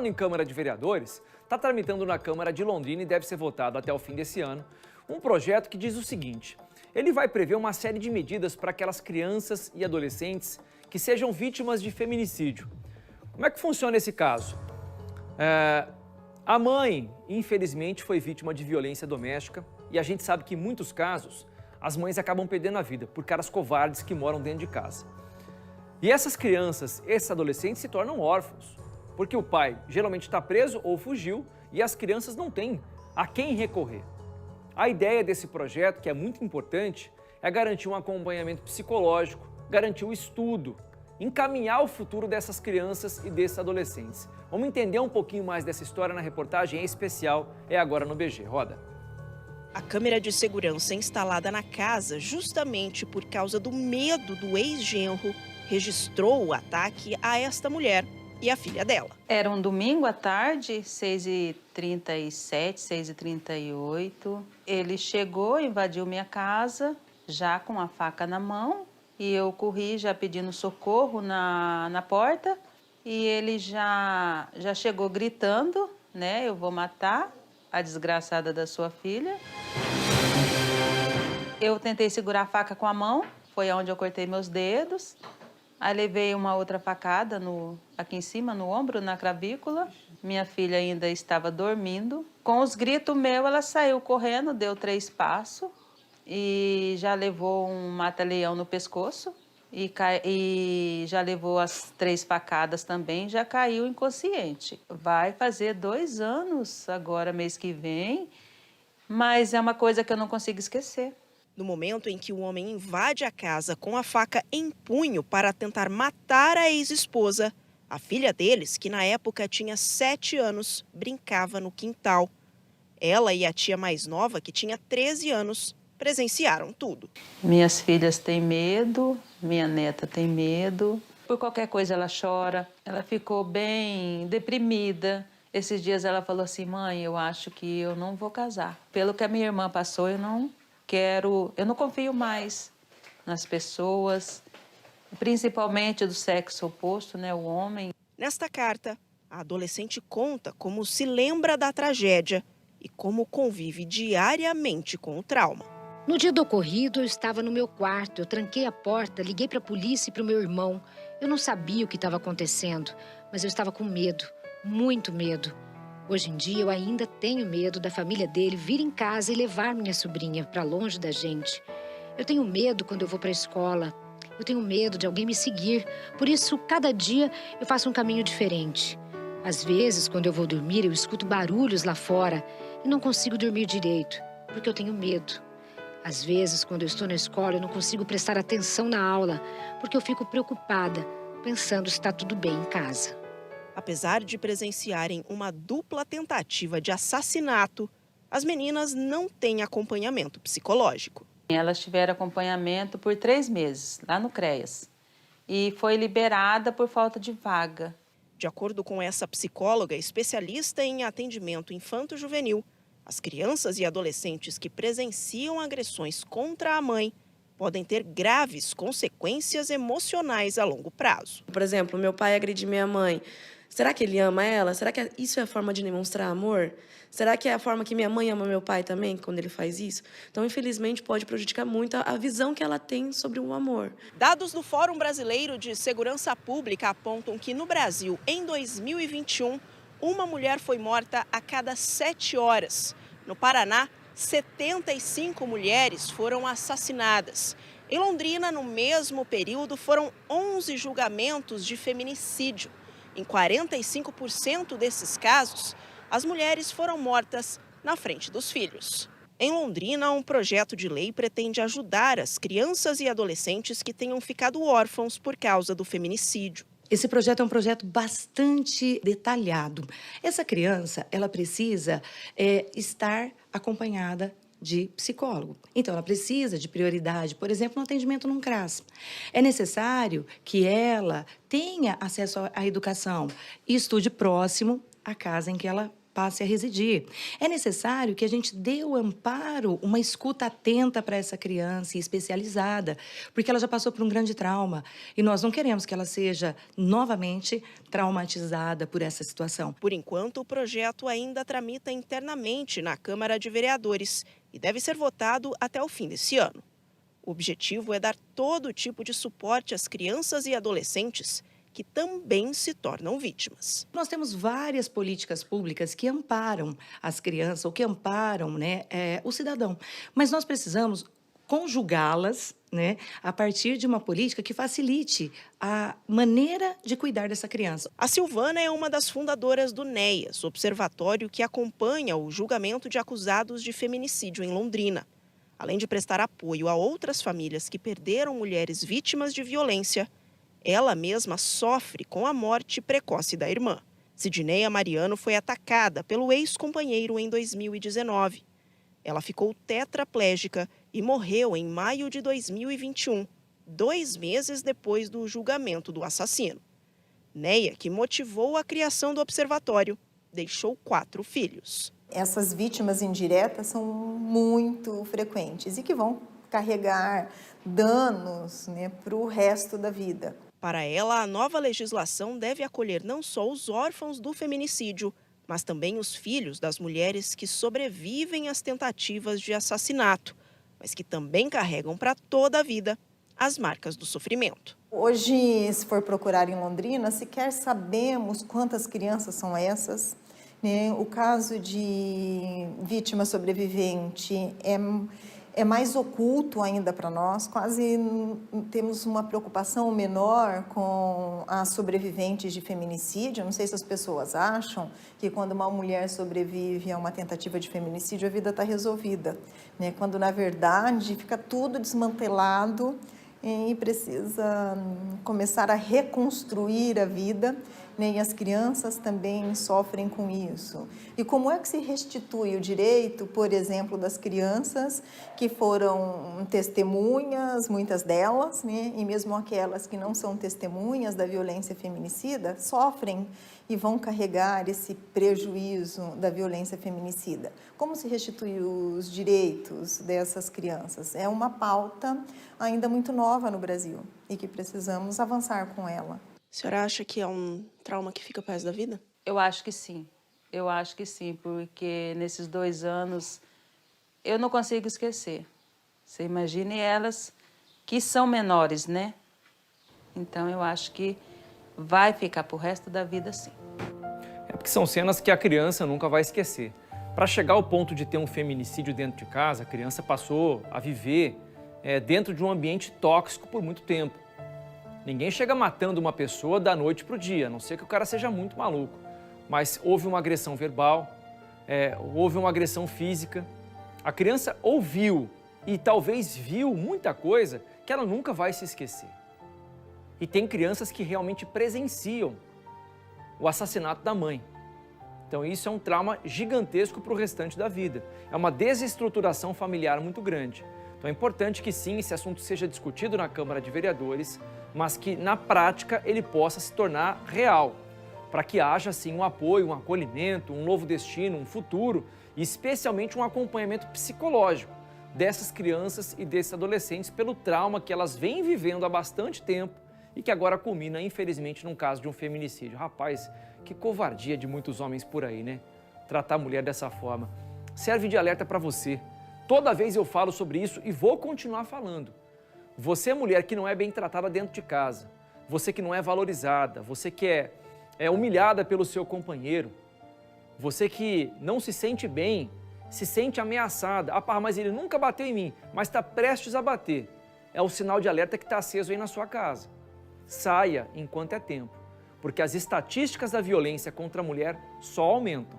Em Câmara de Vereadores, está tramitando na Câmara de Londrina e deve ser votado até o fim desse ano, um projeto que diz o seguinte: ele vai prever uma série de medidas para aquelas crianças e adolescentes que sejam vítimas de feminicídio. Como é que funciona esse caso? A mãe, infelizmente, foi vítima de violência doméstica e a gente sabe que em muitos casos as mães acabam perdendo a vida por caras covardes que moram dentro de casa. E essas crianças, esses adolescentes se tornam órfãos, porque o pai geralmente está preso ou fugiu e as crianças não têm a quem recorrer. A ideia desse projeto, que é muito importante, é garantir um acompanhamento psicológico, garantir o estudo, encaminhar o futuro dessas crianças e desses adolescentes. Vamos entender um pouquinho mais dessa história na reportagem especial, é agora no BG. Roda. A câmera de segurança instalada na casa, justamente por causa do medo do ex-genro, registrou o ataque a esta mulher e a filha dela. Era um domingo à tarde, 6h37, 6h38. Ele chegou, invadiu minha casa, já com a faca na mão. E eu corri já pedindo socorro na porta. E ele já chegou gritando, né? Eu vou matar a desgraçada da sua filha. Eu tentei segurar a faca com a mão, foi onde eu cortei meus dedos. Aí levei uma outra facada aqui em cima, no ombro, na clavícula. Minha filha ainda estava dormindo. Com os gritos meus, ela saiu correndo, deu 3 passos. E já levou um mata-leão no pescoço. E já levou as 3 facadas também, já caiu inconsciente. Vai fazer 2 anos agora, mês que vem. Mas é uma coisa que eu não consigo esquecer. No momento em que o homem invade a casa com a faca em punho para tentar matar a ex-esposa, a filha deles, que na época tinha 7 anos, brincava no quintal. Ela e a tia mais nova, que tinha 13 anos, presenciaram tudo. Minhas filhas têm medo, minha neta tem medo. Por qualquer coisa ela chora, ela ficou bem deprimida. Esses dias ela falou assim: mãe, eu acho que eu não vou casar. Pelo que a minha irmã passou, eu não confio mais nas pessoas, principalmente do sexo oposto, né, o homem. Nesta carta, a adolescente conta como se lembra da tragédia e como convive diariamente com o trauma. No dia do ocorrido, eu estava no meu quarto, eu tranquei a porta, liguei para a polícia e para o meu irmão. Eu não sabia o que estava acontecendo, mas eu estava com medo, muito medo. Hoje em dia, eu ainda tenho medo da família dele vir em casa e levar minha sobrinha para longe da gente. Eu tenho medo quando eu vou para a escola. Eu tenho medo de alguém me seguir. Por isso, cada dia eu faço um caminho diferente. Às vezes, quando eu vou dormir, eu escuto barulhos lá fora e não consigo dormir direito, porque eu tenho medo. Às vezes, quando eu estou na escola, eu não consigo prestar atenção na aula, porque eu fico preocupada, pensando se está tudo bem em casa. Apesar de presenciarem uma dupla tentativa de assassinato, as meninas não têm acompanhamento psicológico. Elas tiveram acompanhamento por 3 meses, lá no CREAS, e foi liberada por falta de vaga. De acordo com essa psicóloga especialista em atendimento infanto-juvenil, as crianças e adolescentes que presenciam agressões contra a mãe podem ter graves consequências emocionais a longo prazo. Por exemplo, meu pai agrediu minha mãe. Será que ele ama ela? Será que isso é a forma de demonstrar amor? Será que é a forma que minha mãe ama meu pai também, quando ele faz isso? Então, infelizmente, pode prejudicar muito a visão que ela tem sobre o amor. Dados do Fórum Brasileiro de Segurança Pública apontam que no Brasil, em 2021, uma mulher foi morta a cada 7 horas. No Paraná, 75 mulheres foram assassinadas. Em Londrina, no mesmo período, foram 11 julgamentos de feminicídio. Em 45% desses casos, as mulheres foram mortas na frente dos filhos. Em Londrina, um projeto de lei pretende ajudar as crianças e adolescentes que tenham ficado órfãos por causa do feminicídio. Esse projeto é um projeto bastante detalhado. Essa criança, ela precisa estar acompanhada de psicólogo. Então, ela precisa de prioridade, por exemplo, no atendimento num CRAS. É necessário que ela tenha acesso à educação e estude próximo à casa em que ela passe a residir. É necessário que a gente dê o amparo, uma escuta atenta para essa criança e especializada, porque ela já passou por um grande trauma e nós não queremos que ela seja novamente traumatizada por essa situação. Por enquanto, o projeto ainda tramita internamente na Câmara de Vereadores e deve ser votado até o fim desse ano. O objetivo é dar todo tipo de suporte às crianças e adolescentes que também se tornam vítimas. Nós temos várias políticas públicas que amparam as crianças, ou que amparam, né, o cidadão. Mas nós precisamos conjugá-las, né, a partir de uma política que facilite a maneira de cuidar dessa criança. A Silvana é uma das fundadoras do NEAS, observatório que acompanha o julgamento de acusados de feminicídio em Londrina. Além de prestar apoio a outras famílias que perderam mulheres vítimas de violência, ela mesma sofre com a morte precoce da irmã. Sidneia Mariano foi atacada pelo ex-companheiro em 2019. Ela ficou tetraplégica e morreu em maio de 2021, 2 meses depois do julgamento do assassino. Neia, que motivou a criação do observatório, deixou 4 filhos. Essas vítimas indiretas são muito frequentes e que vão carregar danos, né, para o resto da vida. Para ela, a nova legislação deve acolher não só os órfãos do feminicídio, mas também os filhos das mulheres que sobrevivem às tentativas de assassinato, mas que também carregam para toda a vida as marcas do sofrimento. Hoje, se for procurar em Londrina, sequer sabemos quantas crianças são essas. O caso de vítima sobrevivente é mais oculto ainda para nós, quase temos uma preocupação menor com as sobreviventes de feminicídio. Não sei se as pessoas acham que quando uma mulher sobrevive a uma tentativa de feminicídio, a vida está resolvida, né? Quando, na verdade, fica tudo desmantelado e precisa começar a reconstruir a vida, né? E as crianças também sofrem com isso. E como é que se restitui o direito, por exemplo, das crianças que foram testemunhas, muitas delas, né? E mesmo aquelas que não são testemunhas da violência feminicida, sofrem e vão carregar esse prejuízo da violência feminicida. Como se restitui os direitos dessas crianças? É uma pauta ainda muito nova no Brasil e que precisamos avançar com ela. A senhora acha que é um trauma que fica para o resto da vida? Eu acho que sim. Eu acho que sim, porque nesses 2 anos eu não consigo esquecer. Você imagine elas que são menores, né? Então eu acho que vai ficar para o resto da vida, sim. É porque são cenas que a criança nunca vai esquecer. Para chegar ao ponto de ter um feminicídio dentro de casa, a criança passou a viver dentro de um ambiente tóxico por muito tempo. Ninguém chega matando uma pessoa da noite para o dia, a não ser que o cara seja muito maluco. Mas houve uma agressão verbal, houve uma agressão física. A criança ouviu e talvez viu muita coisa que ela nunca vai se esquecer. E tem crianças que realmente presenciam o assassinato da mãe. Então isso é um trauma gigantesco para o restante da vida. É uma desestruturação familiar muito grande. Então é importante que sim, esse assunto seja discutido na Câmara de Vereadores, mas que na prática ele possa se tornar real, para que haja sim um apoio, um acolhimento, um novo destino, um futuro e especialmente um acompanhamento psicológico dessas crianças e desses adolescentes pelo trauma que elas vêm vivendo há bastante tempo e que agora culmina, infelizmente, num caso de um feminicídio. Rapaz, que covardia de muitos homens por aí, né? Tratar a mulher dessa forma. Serve de alerta para você. Toda vez eu falo sobre isso e vou continuar falando. Você, mulher que não é bem tratada dentro de casa, você que não é valorizada, você que é humilhada pelo seu companheiro, você que não se sente bem, se sente ameaçada. Ah, mas ele nunca bateu em mim, mas está prestes a bater. É o sinal de alerta que está aceso aí na sua casa. Saia enquanto é tempo, porque as estatísticas da violência contra a mulher só aumentam.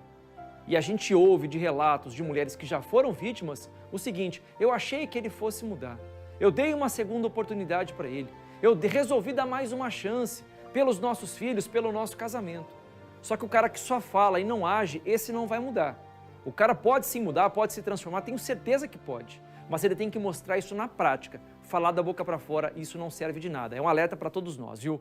E a gente ouve de relatos de mulheres que já foram vítimas o seguinte: eu achei que ele fosse mudar, eu dei uma segunda oportunidade para ele, eu resolvi dar mais uma chance pelos nossos filhos, pelo nosso casamento. Só que o cara que só fala e não age, esse não vai mudar. O cara pode sim mudar, pode se transformar, tenho certeza que pode, mas ele tem que mostrar isso na prática. Falar da boca para fora, isso não serve de nada. É um alerta para todos nós, viu?